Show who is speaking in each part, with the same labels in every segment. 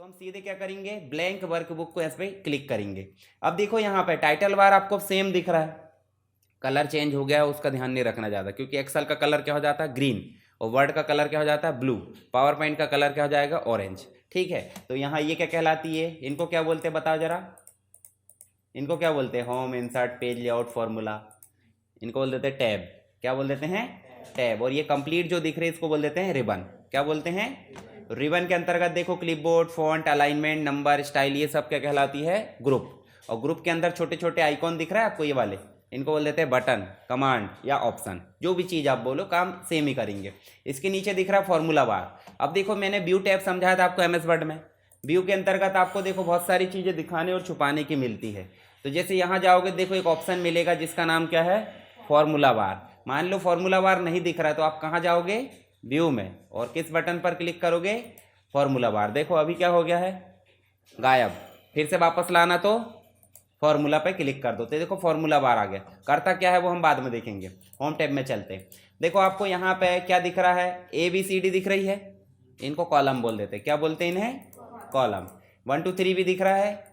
Speaker 1: तो हम सीधे क्या करेंगे, ब्लैंक वर्कबुक को इस पे क्लिक करेंगे। अब देखो यहाँ पे टाइटल बार आपको सेम दिख रहा है, कलर चेंज हो गया है उसका ध्यान नहीं रखना ज़्यादा, क्योंकि एक्सेल का कलर क्या हो जाता है ग्रीन, और वर्ड का कलर क्या हो जाता है ब्लू, पावर पॉइंट का कलर क्या हो जाएगा ऑरेंज। ठीक है, तो यहाँ ये क्या कहलाती है, इनको क्या बोलते हैं बताओ जरा, इनको क्या बोलते हैं, home, insert, page layout, formula, इनको बोल देते हैं टैब। क्या बोल देते हैं, टैब। और ये कंप्लीट जो दिख रहे हैं इसको बोल देते हैं रिबन। क्या बोलते हैं, रिबन के अंतर्गत देखो clipboard, font, alignment, number, style, ये सब क्या कहलाती है, ग्रुप। और ग्रुप के अंदर छोटे छोटे आइकॉन दिख रहा है आपको, ये वाले, इनको बोल देते हैं बटन, कमांड या ऑप्शन, जो भी चीज़ आप बोलो काम सेम ही करेंगे। इसके नीचे दिख रहा है फॉर्मूला बार। अब देखो मैंने व्यू टैब समझाया था आपको एमएस वर्ड में, व्यू के अंतर्गत आपको देखो बहुत सारी चीज़ें दिखाने और छुपाने की मिलती है। तो जैसे यहाँ जाओगे देखो एक ऑप्शन मिलेगा जिसका नाम क्या है, फॉर्मूला बार। मान लो फॉर्मूला बार नहीं दिख रहा है तो आप कहाँ जाओगे, व्यू में, और किस बटन पर क्लिक करोगे, फॉर्मूला बार। देखो अभी क्या हो गया है, गायब। फिर से वापस लाना तो फॉर्मूला पे क्लिक कर दो, तो देखो फॉर्मूला बार आ गया। करता क्या है वो हम बाद में देखेंगे, होम टैब में चलते हैं। देखो आपको यहाँ पे क्या दिख रहा है, ABCD दिख रही है, इनको कॉलम बोल देते हैं। क्या बोलते हैं इन्हें, कॉलम। 1 2 3 भी दिख रहा है,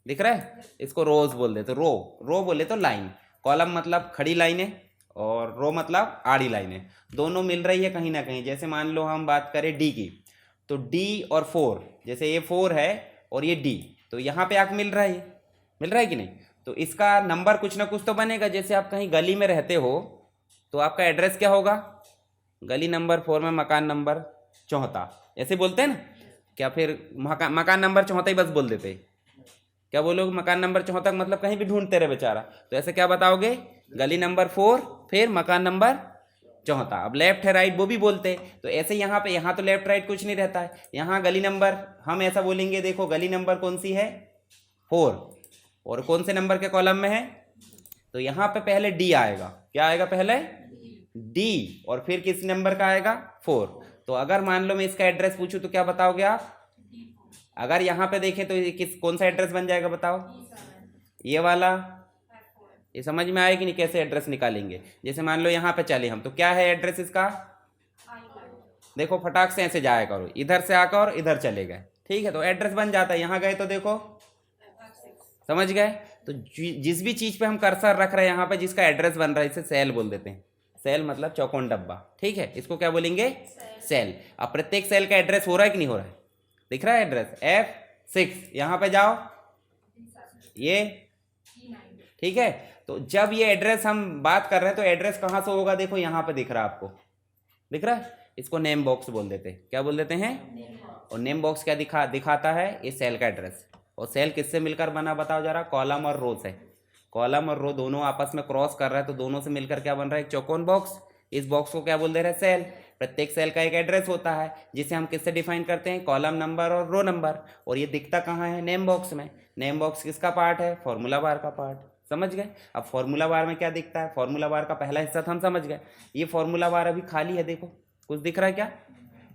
Speaker 1: दिख रहा है, इसको रोज बोल देते, रो, रो बोले तो लाइन। कॉलम मतलब खड़ी लाइनें और रो मतलब आड़ी लाइनें, दोनों मिल रही है कहीं ना कहीं। जैसे मान लो हम बात करें डी की, तो डी और 4, जैसे ये 4 है और ये डी, तो यहाँ पे आके मिल रहा है, मिल रहा है कि नहीं। तो इसका नंबर कुछ ना कुछ तो बनेगा। जैसे आप कहीं गली में रहते हो तो आपका एड्रेस क्या होगा, गली नंबर 4 में मकान नंबर 64, ऐसे बोलते हैं ना। क्या फिर मकान नंबर 64 ही बस बोल देते, क्या बोलोगे, मकान नंबर 64 मतलब कहीं भी ढूंढते रहे बेचारा, तो ऐसे क्या बताओगे, गली नंबर 4 फिर मकान नंबर 64। अब लेफ्ट है राइट वो भी बोलते हैं, तो ऐसे यहाँ पे, यहाँ तो लेफ्ट राइट कुछ नहीं रहता है, यहाँ गली नंबर हम ऐसा बोलेंगे, देखो गली नंबर कौन सी है, 4, और कौन से नंबर के कॉलम में है, तो यहाँ पे पहले डी आएगा। क्या आएगा पहले, डी, और फिर किस नंबर का आएगा, 4। तो अगर मान लो मैं इसका एड्रेस पूछूं तो क्या बताओगे आप, अगर यहाँ पे देखें तो किस कौन सा एड्रेस बन जाएगा बताओ, ये वाला। ये समझ में आएगी नहीं कैसे एड्रेस निकालेंगे। जैसे मान लो यहाँ पे चले हम, तो क्या है एड्रेस इसका, देखो फटाक से ऐसे जाया करो, इधर से आकर और इधर चले गए, ठीक है, तो एड्रेस बन जाता है। यहाँ गए तो देखो, समझ गए। तो जिस भी चीज पे हम कर्सर रख रहे हैं यहाँ पे जिसका एड्रेस बन रहा है, इसे सेल बोल देते हैं। सेल मतलब चौकोन डब्बा, ठीक है, इसको क्या बोलेंगे, सेल। अब प्रत्येक सेल का एड्रेस हो रहा है कि नहीं हो रहा है, दिख रहा है एड्रेस, F6, यहाँ पे जाओ, ये, ठीक है। तो जब ये एड्रेस हम बात कर रहे हैं तो एड्रेस कहाँ से होगा, देखो यहाँ पे दिख रहा है आपको, दिख रहा है, इसको नेम बॉक्स बोल देते हैं। क्या बोल देते हैं, और नेम बॉक्स क्या दिखाता है, ये सेल का एड्रेस। और सेल किससे मिलकर बना बताओ जरा, कॉलम और रो से। कॉलम और रो दोनों आपस में क्रॉस कर रहा है, तो दोनों से मिलकर क्या बन रहा है, एक चौकोन बॉक्स। इस बॉक्स को क्या बोल दे रहे हैं, सेल। प्रत्येक सेल का एक एड्रेस होता है जिसे हम किससे डिफाइन करते हैं, कॉलम नंबर और रो नंबर। और ये दिखता कहाँ है, नेम बॉक्स में। नेम बॉक्स किसका पार्ट है, फॉर्मूला बार का पार्ट, समझ गए। अब फॉर्मूला बार में क्या दिखता है, फॉर्मूला बार का पहला हिस्सा तो हम समझ गए। ये फॉर्मूला बार अभी खाली है, देखो कुछ दिख रहा है क्या,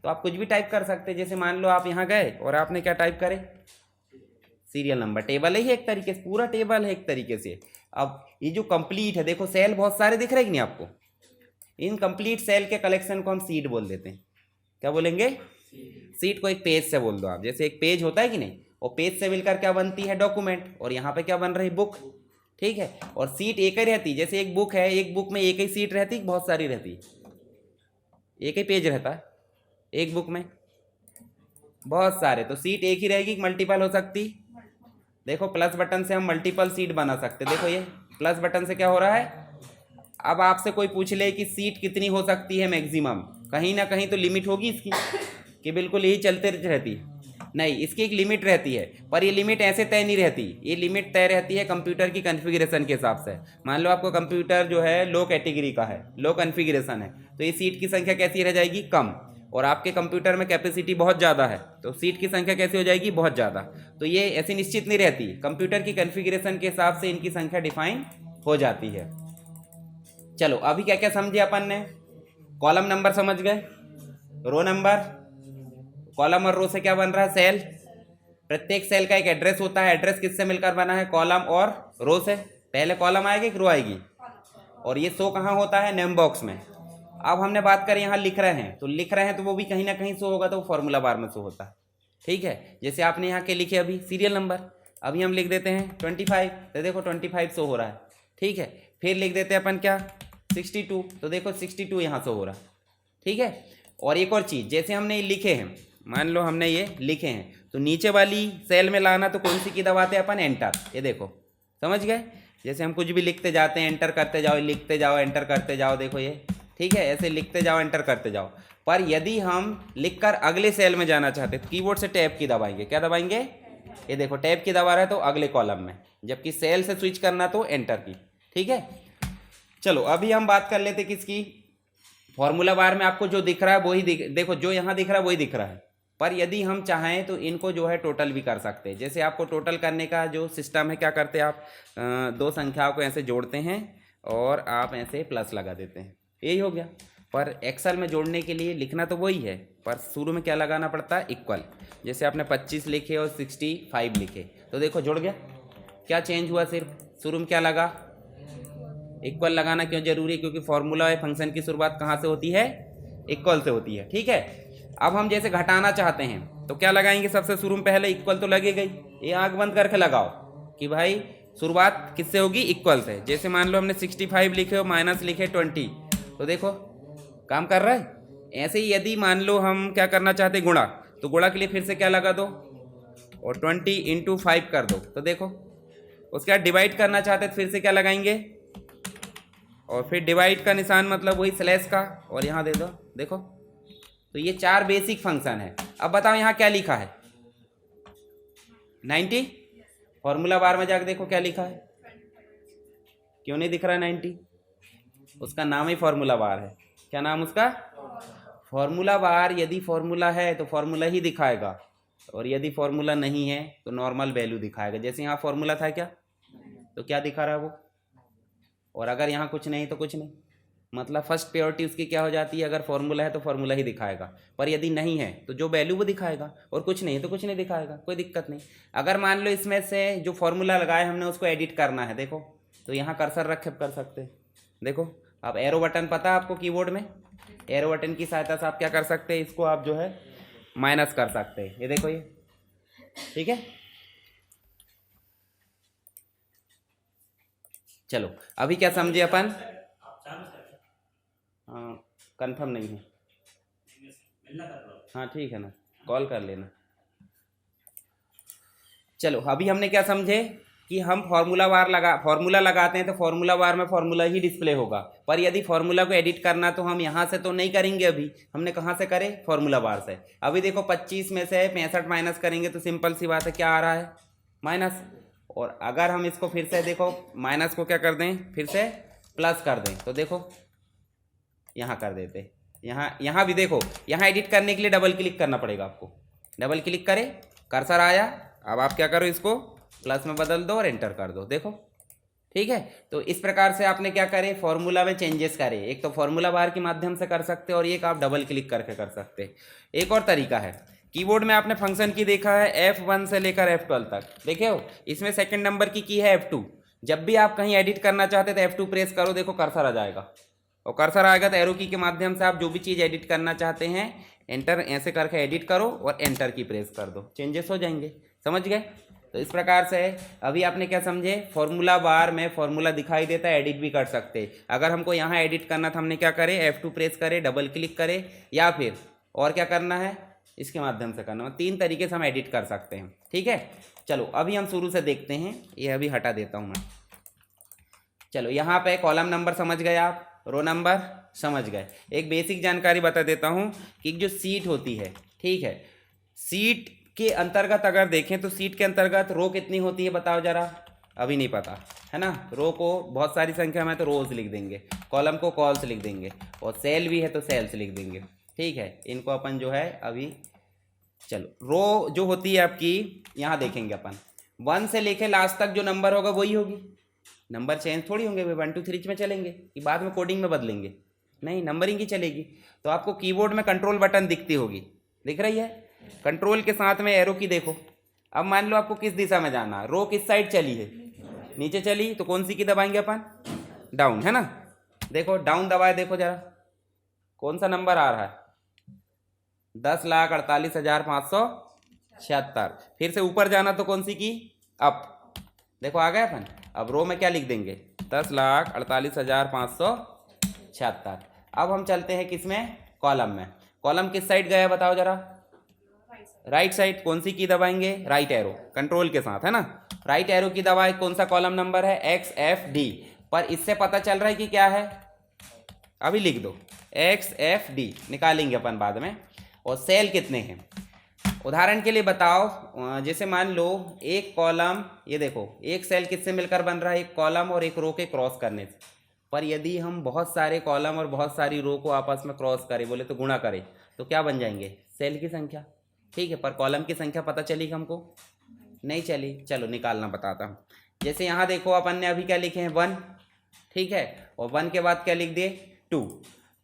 Speaker 1: तो आप कुछ भी टाइप कर सकते हैं। जैसे मान लो आप यहाँ गए और आपने क्या टाइप करे, सीरियल नंबर, टेबल है ही एक तरीके से, पूरा टेबल है एक तरीके से। अब ये जो कंप्लीट है, देखो सेल बहुत सारे दिख रहे हैं कि नहीं आपको, इन कंप्लीट सेल के कलेक्शन को हम सीट बोल देते हैं। क्या बोलेंगे, सीट को एक पेज से बोल दो आप। जैसे एक पेज होता है कि नहीं, और पेज से मिलकर क्या बनती है, डॉक्यूमेंट, और यहाँ पे क्या बन रही, बुक, ठीक है। और सीट एक ही रहती, जैसे एक बुक है, एक बुक में एक ही सीट रहती, बहुत सारी रहती, एक ही पेज रहता है एक बुक में, बहुत सारे, तो सीट एक ही रहेगी, मल्टीपल हो सकती। देखो प्लस बटन से हम मल्टीपल सीट बना सकते, देखो ये प्लस बटन से क्या हो रहा है। अब आपसे कोई पूछ ले कि सीट कितनी हो सकती है मैक्सिमम, कहीं ना कहीं तो लिमिट होगी इसकी, कि बिल्कुल यही चलते रहती, नहीं, इसकी एक लिमिट रहती है। पर ये लिमिट ऐसे तय नहीं रहती, ये लिमिट तय रहती है कंप्यूटर की कॉन्फ़िगरेशन के हिसाब से। मान लो आपको कंप्यूटर जो है लो कैटेगरी का है, लो कॉन्फ़िगरेशन है, तो ये सीट की संख्या कैसी रह जाएगी, कम। और आपके कंप्यूटर में कैपेसिटी बहुत ज़्यादा है, तो सीट की संख्या कैसी हो जाएगी, बहुत ज़्यादा। तो ये ऐसी निश्चित नहीं रहती, कंप्यूटर की कॉन्फ़िगरेशन के हिसाब से इनकी संख्या डिफाइन हो जाती है। चलो अभी क्या क्या समझे अपन ने, कॉलम नंबर समझ गए, रो नंबर, कॉलम और रो से क्या बन रहा है, सेल। प्रत्येक सेल का एक एड्रेस होता है, एड्रेस किससे मिलकर बना है, कॉलम और रो से। पहले कॉलम आएगी कि रो आएगी, और ये शो कहाँ होता है, नेम बॉक्स में। अब हमने बात करें यहाँ लिख रहे हैं, तो लिख रहे हैं तो वो भी कहीं ना कहीं शो होगा, तो वो फॉर्मूला बार में शो होता है, ठीक है, जैसे आपने यहाँ के लिखे अभी सीरियल नंबर, अभी हम लिख देते हैं 25, तो देखो 25 शो हो रहा है। ठीक है, फिर लिख देते हैं अपन क्या 62, तो देखो 62 यहाँ शो हो रहा है। ठीक है, और एक और चीज़, जैसे हमने लिखे हैं, मान लो हमने ये लिखे हैं, तो नीचे वाली सेल में लाना तो कौन सी की दबाते हैं अपन, एंटर। ये देखो समझ गए, जैसे हम कुछ भी लिखते जाते हैं एंटर करते जाओ, लिखते जाओ एंटर करते जाओ, देखो ये ठीक है, ऐसे लिखते जाओ एंटर करते जाओ। पर यदि हम लिखकर अगले सेल में जाना चाहते तो कीबोर्ड से टैब की दबाएंगे, क्या दबाएंगे, ये देखो टैब की दबा रहा है तो अगले कॉलम में, जबकि सेल से स्विच करना तो एंटर की। ठीक है, चलो अभी हम बात कर लेते किसकी, फॉर्मूला बार में आपको जो दिख रहा है वही देखो, जो यहाँ दिख रहा है वही दिख रहा है, पर यदि हम चाहें तो इनको जो है टोटल भी कर सकते हैं। जैसे आपको टोटल करने का जो सिस्टम है, क्या करते हैं आप, दो संख्याओं को ऐसे जोड़ते हैं और आप ऐसे प्लस लगा देते हैं, यही हो गया। पर एक्सेल में जोड़ने के लिए लिखना तो वही है, पर शुरू में क्या लगाना पड़ता है, इक्वल। जैसे आपने 25 लिखे और 65 लिखे, तो देखो जुड़ गया। क्या चेंज हुआ, सिर्फ शुरू में क्या लगा, इक्वल लगाना क्यों जरूरी है, क्योंकि फॉर्मूला फंक्शन की शुरुआत कहाँ से होती है, इक्वल से होती है। ठीक है, अब हम जैसे घटाना चाहते हैं तो क्या लगाएंगे, सबसे शुरू में पहले इक्वल तो लगेगा ही, ये आंख बंद करके लगाओ कि भाई शुरुआत किससे होगी, इक्वल से। जैसे मान लो हमने 65 लिखे और माइनस लिखे 20, तो देखो काम कर रहा है। ऐसे ही यदि मान लो हम क्या करना चाहते गुणा, तो गुणा के लिए फिर से क्या लगा दो और 20 × 5 कर दो, तो देखो। उसके बाद डिवाइड करना चाहते तो फिर से क्या लगाएंगे, और फिर डिवाइड का निशान मतलब वही स्लैश का, और यहाँ दे दो, देखो। तो ये 4 बेसिक फंक्शन है। अब बताओ यहाँ क्या लिखा है, 90। फॉर्मूला बार में जाकर देखो क्या लिखा है, क्यों नहीं दिख रहा है 90, उसका नाम ही फॉर्मूला बार है। क्या नाम उसका, फॉर्मूला बार। यदि फॉर्मूला है तो फॉर्मूला ही दिखाएगा, और यदि फॉर्मूला नहीं है तो नॉर्मल वैल्यू दिखाएगा। जैसे यहाँ फॉर्मूला था क्या, तो क्या दिखा रहा है वो, और अगर यहाँ कुछ नहीं तो कुछ नहीं, मतलब फर्स्ट प्रायोरिटी उसकी क्या हो जाती है, अगर फॉर्मूला है तो फॉर्मूला ही दिखाएगा, पर यदि नहीं है तो जो वैल्यू वो दिखाएगा, और कुछ नहीं तो कुछ नहीं दिखाएगा, कोई दिक्कत नहीं। अगर मान लो इसमें से जो फॉर्मूला लगाया हमने उसको एडिट करना है, देखो तो यहाँ कर्सर रख कर सकते हैं। देखो आप एरो बटन पता है आपको कीबोर्ड में, एरो बटन की सहायता से आप क्या कर सकते हैं, इसको आप जो है माइनस कर सकते हैं, ये देखो ये। ठीक है, चलो अभी क्या समझे अपन, हाँ कंफर्म नहीं है, हाँ ठीक है ना, कॉल कर लेना। चलो अभी हमने क्या समझे कि हम फॉर्मूला लगाते हैं तो फॉर्मूला बार में फॉर्मूला ही डिस्प्ले होगा, पर यदि फॉर्मूला को एडिट करना तो हम यहाँ से तो नहीं करेंगे, अभी हमने कहाँ से करे, फॉर्मूला बार से। अभी देखो 25 में से 65 माइनस करेंगे तो सिंपल सी बात है, क्या आ रहा है, माइनस। और अगर हम इसको फिर से देखो माइनस को क्या कर दें, फिर से प्लस कर दें, तो देखो यहाँ कर देते, यहाँ भी देखो, यहाँ एडिट करने के लिए डबल क्लिक करना पड़ेगा आपको, डबल क्लिक करें, कर्सर आया, अब आप क्या करो, इसको प्लस में बदल दो और एंटर कर दो, देखो। ठीक है, तो इस प्रकार से आपने क्या करे, फॉर्मूला में चेंजेस करे। एक तो फॉर्मूला बार के माध्यम से कर सकते हो, और एक आप डबल क्लिक करके कर सकते हैं। एक और तरीका है, कीबोर्ड में आपने फंक्शन की देखा है F1 से लेकर F12 तक, देखे हो, इसमें सेकंड नंबर की है F2। जब भी आप कहीं एडिट करना चाहते तो F2 प्रेस करो, देखो कर्सर आ जाएगा, और कर्सर आएगा तो एरो की के माध्यम से आप जो भी चीज़ एडिट करना चाहते हैं, एंटर ऐसे करके एडिट करो और एंटर की प्रेस कर दो, चेंजेस हो जाएंगे। समझ गए, तो इस प्रकार से अभी आपने क्या समझे, फॉर्मूला बार में फॉर्मूला दिखाई देता है, एडिट भी कर सकते हैं। अगर हमको यहाँ एडिट करना था, हमने क्या करे, F2 प्रेस करे, डबल क्लिक करे, या फिर और क्या करना है, इसके माध्यम से करना है। 3 तरीके से हम एडिट कर सकते हैं। ठीक है, चलो अभी हम शुरू से देखते हैं, ये अभी हटा देता हूँ मैं। चलो यहाँ पे कॉलम नंबर समझ गए आप, रो नंबर समझ गए। एक बेसिक जानकारी बता देता हूँ कि जो सीट होती है, ठीक है, सीट के अंतर्गत अगर देखें तो सीट के अंतर्गत रो कितनी होती है, बताओ जरा, अभी नहीं पता है ना। रो को बहुत सारी संख्या में तो रोज लिख देंगे, कॉलम को कॉल्स लिख देंगे, और सेल भी है तो सेल्स लिख देंगे। ठीक है, इनको अपन जो है अभी, चलो रो जो होती है आपकी, यहाँ देखेंगे अपन 1 से लेके लास्ट तक जो नंबर होगा वही होगी, नंबर चेंज थोड़ी होंगे, 1 2 3 में चलेंगे कि बाद में कोडिंग में बदलेंगे, नहीं नंबरिंग ही चलेगी। तो आपको कीबोर्ड में कंट्रोल बटन दिखती होगी, दिख रही है, कंट्रोल के साथ में एरो की देखो। अब मान लो आपको किस दिशा में जाना, रो किस साइड चली है, नीचे चली, तो कौन सी की दबाएंगे अपन, डाउन, है ना। देखो डाउन दबाए, देखो जरा कौन सा नंबर आ रहा है, 10,48,500, 76। फिर से ऊपर जाना तो कौन सी की, अप। देखो आ गए अपन। अब रो में क्या लिख देंगे, 10,48,576। अब हम चलते हैं किसमें, कॉलम में। कॉलम किस साइड गया बताओ जरा, राइट साइड। कौन सी की दबाएंगे, राइट एरो कंट्रोल के साथ, है ना। राइट एरो की दबाए, कौन सा कॉलम नंबर है, XFD। पर इससे पता चल रहा है कि क्या है, अभी लिख दो XFD, निकालेंगे अपन बाद में। और सेल कितने हैं, उदाहरण के लिए बताओ, जैसे मान लो एक कॉलम, ये देखो एक सेल किससे मिलकर बन रहा है, एक कॉलम और एक रो के क्रॉस करने से। पर यदि हम बहुत सारे कॉलम और बहुत सारी रो को आपस में क्रॉस करें, बोले तो गुणा करें, तो क्या बन जाएंगे, सेल की संख्या। ठीक है, पर कॉलम की संख्या पता चली हमको, नहीं चली। चलो निकालना बताता हूँ। जैसे यहाँ देखो अपन ने अभी क्या लिखे हैं, 1। ठीक है, और 1 के बाद क्या लिख दिए, 2।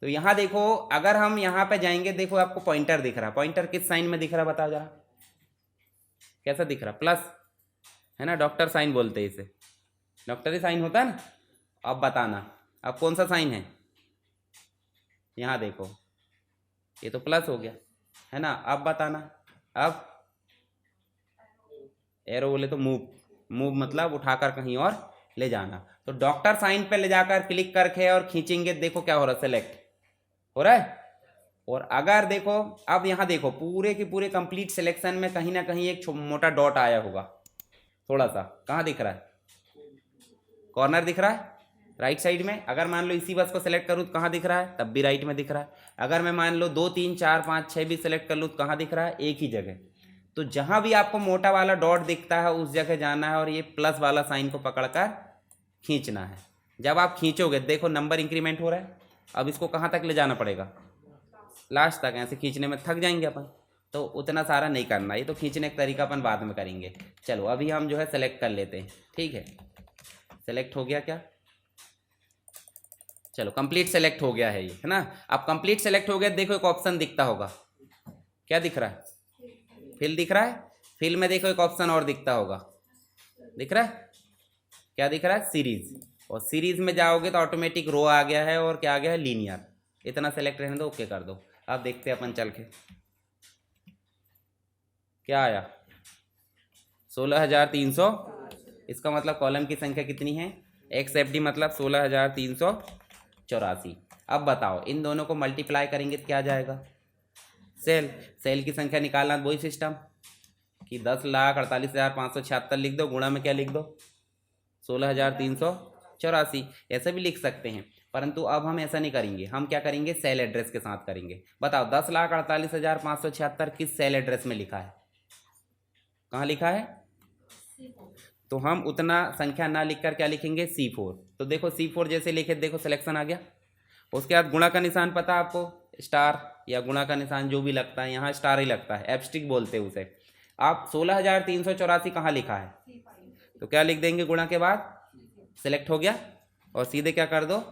Speaker 1: तो यहाँ देखो, अगर हम यहाँ पे जाएंगे, देखो आपको पॉइंटर दिख रहा है, पॉइंटर किस साइन में दिख रहा है बताओ जरा, कैसा दिख रहा, प्लस, है ना। डॉक्टर साइन बोलते हैं इसे, डॉक्टरी साइन होता है ना। अब बताना अब कौन सा साइन है, यहाँ देखो ये तो प्लस हो गया, है ना। अब बताना, अब एरो बोले तो मूव, मूव मतलब उठाकर कहीं और ले जाना। तो डॉक्टर साइन पे ले जाकर क्लिक करके और खींचेंगे, देखो क्या हो रहा है, सेलेक्ट हो रहा है। और अगर देखो, अब यहाँ देखो पूरे के पूरे कंप्लीट सिलेक्शन में कहीं ना कहीं एक मोटा डॉट आया होगा, थोड़ा सा, कहाँ दिख रहा है, कॉर्नर दिख रहा है राइट साइड में। अगर मान लो इसी बस को सेलेक्ट करूँ तो कहाँ दिख रहा है, तब भी राइट में दिख रहा है। अगर मैं मान लो 2 3 4 5 6 भी सेलेक्ट कर लूँ तो कहाँ दिख रहा है, एक ही जगह। तो जहाँ भी आपको मोटा वाला डॉट दिखता है उस जगह जाना है और ये प्लस वाला साइन को पकड़कर खींचना है। जब आप खींचोगे देखो नंबर इंक्रीमेंट हो रहा है। अब इसको कहाँ तक ले जाना पड़ेगा, लास्ट तक। ऐसे खींचने में थक जाएंगे अपन, तो उतना सारा नहीं करना, ये तो खींचने का तरीका अपन बाद में करेंगे। चलो अभी हम जो है सेलेक्ट कर लेते हैं। ठीक है, सेलेक्ट हो गया क्या, चलो कंप्लीट सेलेक्ट हो गया है ये, है ना। अब कंप्लीट सेलेक्ट हो गया, देखो एक ऑप्शन दिखता होगा, क्या दिख रहा है, फिल दिख रहा है। फिल में देखो एक ऑप्शन और दिखता होगा, दिख रहा है, क्या दिख रहा है, सीरीज। और सीरीज में जाओगे तो ऑटोमेटिक रो आ गया है और क्या आ गया है, लीनियर। इतना सेलेक्ट रहने दो, ओके कर दो। अब देखते हैं अपन चल के, क्या आया, 16,300। इसका मतलब कॉलम की संख्या कितनी है, XFD मतलब 16,384। अब बताओ इन दोनों को मल्टीप्लाई करेंगे तो क्या आ जाएगा, सेल। सेल की संख्या निकालना वही सिस्टम कि 10,48,576 लिख दो, गुणा में क्या लिख दो, 16,384। ऐसे भी लिख सकते हैं, परंतु अब हम ऐसा नहीं करेंगे। हम क्या करेंगे, सेल एड्रेस के साथ करेंगे। बताओ 10,48,576 किस सेल एड्रेस में लिखा है, कहाँ लिखा है। तो हम उतना संख्या ना लिखकर क्या लिखेंगे, C4। तो देखो C4 जैसे लिखे, देखो सिलेक्शन आ गया। उसके बाद गुणा का निशान पता है आपको, स्टार या गुणा का निशान जो भी लगता है, यहाँ स्टार ही लगता है, एब्स्टिक बोलते हैं उसे। आप 16,384 कहाँ लिखा है, तो क्या लिख देंगे गुणा के बाद, सेलेक्ट हो गया और सीधे क्या कर दो,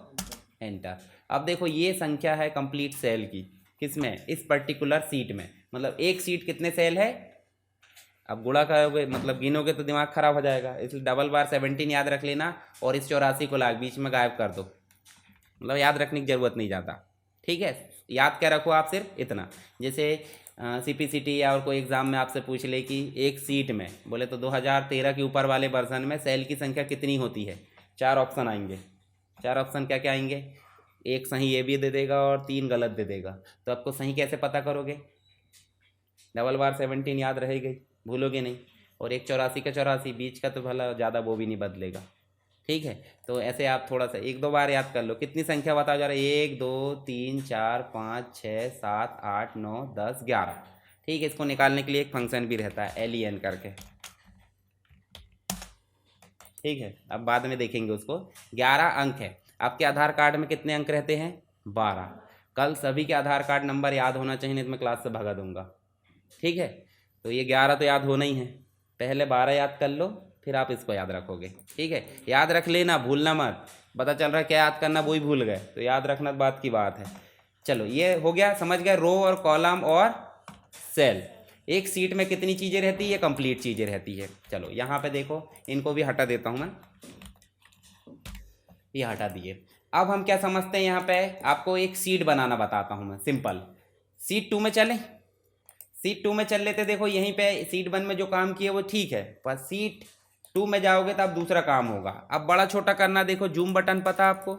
Speaker 1: एंटर। अब देखो ये संख्या है कंप्लीट सेल की, किसमें, इस पर्टिकुलर सीट में। मतलब एक सीट कितने सेल है, अब गुणा करोगे मतलब गिनोगे तो दिमाग खराब हो जाएगा, इसलिए डबल बार 17 याद रख लेना और इस 84 को लाग बीच में गायब कर दो, मतलब याद रखने की ज़रूरत नहीं ज़्यादा। ठीक है, याद क्या रखो आप, सिर्फ इतना। जैसे CPCT या और कोई एग्ज़ाम में आपसे पूछ ले कि एक सीट में, बोले तो 2013 के ऊपर वाले वर्जन में सेल की संख्या कितनी होती है, 4 ऑप्शन आएंगे। 4 ऑप्शन क्या क्या आएंगे, एक सही ये भी दे देगा और 3 गलत दे देगा। तो आपको सही कैसे पता करोगे, डबल बार 17 याद रहेगी, भूलोगे नहीं। और एक 84 का 84, बीच का तो भला ज़्यादा वो भी नहीं बदलेगा। ठीक है, तो ऐसे आप थोड़ा सा 1 2 बार याद कर लो। कितनी संख्या बताओ जरा, 1 2 3 4 5 6 7 8 9 10 11। ठीक है, इसको निकालने के लिए एक फंक्शन भी रहता है LEN करके। ठीक है, अब बाद में देखेंगे उसको। 11 अंक है। आपके आधार कार्ड में कितने अंक रहते हैं, 12। कल सभी के आधार कार्ड नंबर याद होना चाहिए, नहीं तो मैं क्लास से भगा दूंगा। ठीक है, तो ये 11 तो याद होना ही है, पहले 12 याद कर लो, फिर आप इसको याद रखोगे। ठीक है, याद रख लेना, भूलना मत। पता चल रहा है क्या याद करना वही भूल गए, तो याद रखना बात की बात है। चलो ये हो गया, समझ गए, रो और कॉलम और सेल। एक सीट में कितनी चीज़ें रहती है, कंप्लीट चीज़ें रहती है। चलो यहाँ पे देखो, इनको भी हटा देता हूँ मैं, ये हटा दिए। अब हम क्या समझते हैं, यहाँ पे आपको एक सीट बनाना बताता हूँ मैं, सिंपल। सीट 2 में चलें, सीट 2 में चल लेते, देखो यहीं पे सीट 1 में जो काम किए वो ठीक है, पर सीट 2 में जाओगे तो अब दूसरा काम होगा। अब बड़ा छोटा करना, देखो जूम बटन पता आपको,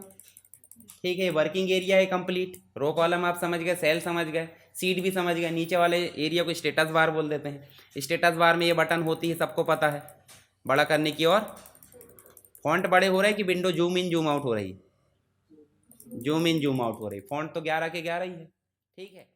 Speaker 1: ठीक है। वर्किंग एरिया है कंप्लीट, रो कॉलम आप समझ गए, सेल समझ गए, सीट भी समझ गए। नीचे वाले एरिया को स्टेटस बार बोल देते हैं। स्टेटस बार में ये बटन होती है, सबको पता है, बड़ा करने की। और फॉन्ट बड़े हो रहे हैं कि window zoom in zoom out हो रही, जूम इन जूम आउट हो रही। फॉन्ट तो 11 के 11 ही है, ठीक है।